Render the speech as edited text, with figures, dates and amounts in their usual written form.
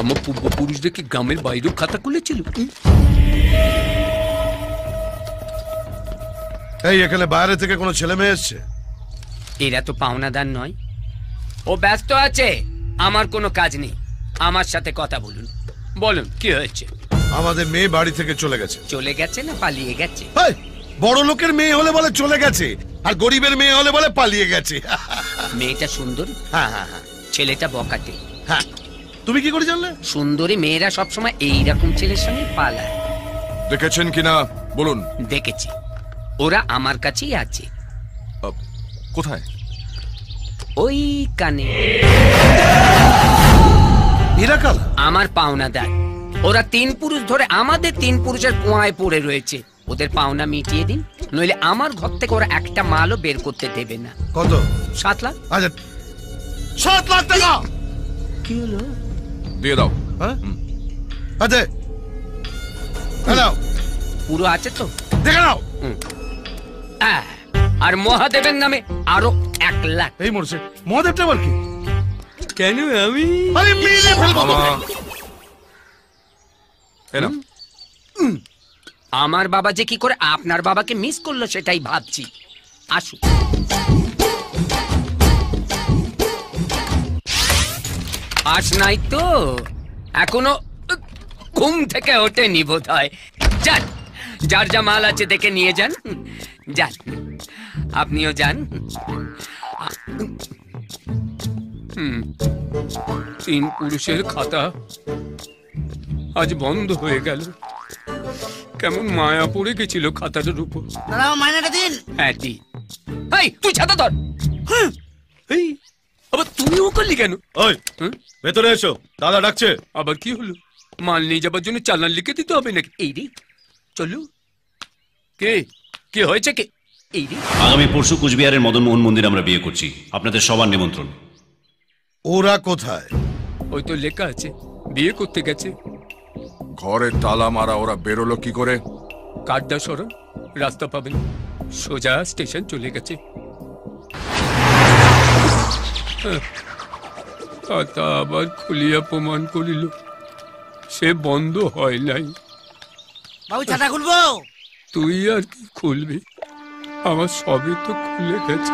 আমার পূর্বপুরুষদের কি গ্রামের বাইরেও খাতা খুলেছিল? এই এখানে বাইরে থেকে কোনো ছেলে মেয়ে এসছে? এরা তো পাওনাদার নয়। ও ব্যস্ত আছে, আমার কোনো কাজ নেই। আমার সাথে কথা বলুন। বলুন কি হয়েছে? আমাদের মেয়ে বাড়ি থেকে চলে গেছে। চলে গেছে না পালিয়ে গেছে? বড় লোকের মেয়ে হলে বলে চলে গেছে, আর গরিবের মেয়ে হলে বলে পালিয়ে গেছে। মেয়েটা সুন্দরী, ছেলেটা বকাটে। হ্যাঁ, তুমি কি করে জানলে? সুন্দরী মেয়েরা সবসময় এইরকম ছেলের সঙ্গে পালায়। দেখেছেন কিনা বলুন। দেখেছি, ওরা আমার কাছেই আছে। কোথায়? ওই কানে। আমার পাওনাদার। ওরা 3 পুরুষ ধরে আমাদের 3 পুরুষের কুয়ায় পড়ে রয়েছে। ওদের পাওনা মিটিয়ে দিন, নইলে আমার ঘর থেকে ওরা একটা মালও বের করতে দেবে না। কত? 7 লাখ। আচ্ছা 7 লাখ টাকা কি হলো? দিয়ে দাও। আচ্ছা হ্যালো, পুরো আছে তো? দেখে নাও। আর মহাদেবের নামে আরো 1 লাখ। এই মরছে মহাদেবটা আবার কি? কেন আমি? আরে মেরে ফেলবো। আমার বাবা যে কি করে আপনার বাবাকে মিস করলো সেটাই ভাবছি। আসুন। আস নাই তো এখনো ঘুম থেকে ওঠেনি বোধ হয়। যান, যার যা মাল আছে দেখে নিয়ে যান। যান, আপনিও যান। 3 পুরুষের খাতা আজ বন্ধ হয়ে গেল। কেমন মায়া পড়ে গেছিল খাতাটার উপর। দাঁড়াও, মাইনাটা দিন। হ্যাঁ দিন। এই তুই ছাতা ধর। এই আবার তুমিও করলি কেন? ওই ভেতরে এসো, দাদা ডাকছে। আবার কি হলো? মাল নিয়ে যাবার জন্য চালান লিখে দিতে হবে নাকি? এই রে চলো। কে কে হয়েছে কে? এই রে আগামী পরশু কুচবিহারের মদন মোহন মন্দির আমরা বিয়ে করছি, আপনাদের সবার নিমন্ত্রণ। ওরা কোথায়? ওই তো লেখা আছে বিয়ে করতে গেছে। ঘরে তালা মারা, ওরা বেরোলো কি করে? কাঠদা সরণ, রাস্তা পাবেন, সোজা স্টেশন চলে গেছে। খাতা আবার খুলিয়া প্রমাণ করিল সে বন্ধ হয় নাই। বাবু ছাতা খুলবো? তুই আর কি খুলবি? আমার সবই তো খুলে গেছে।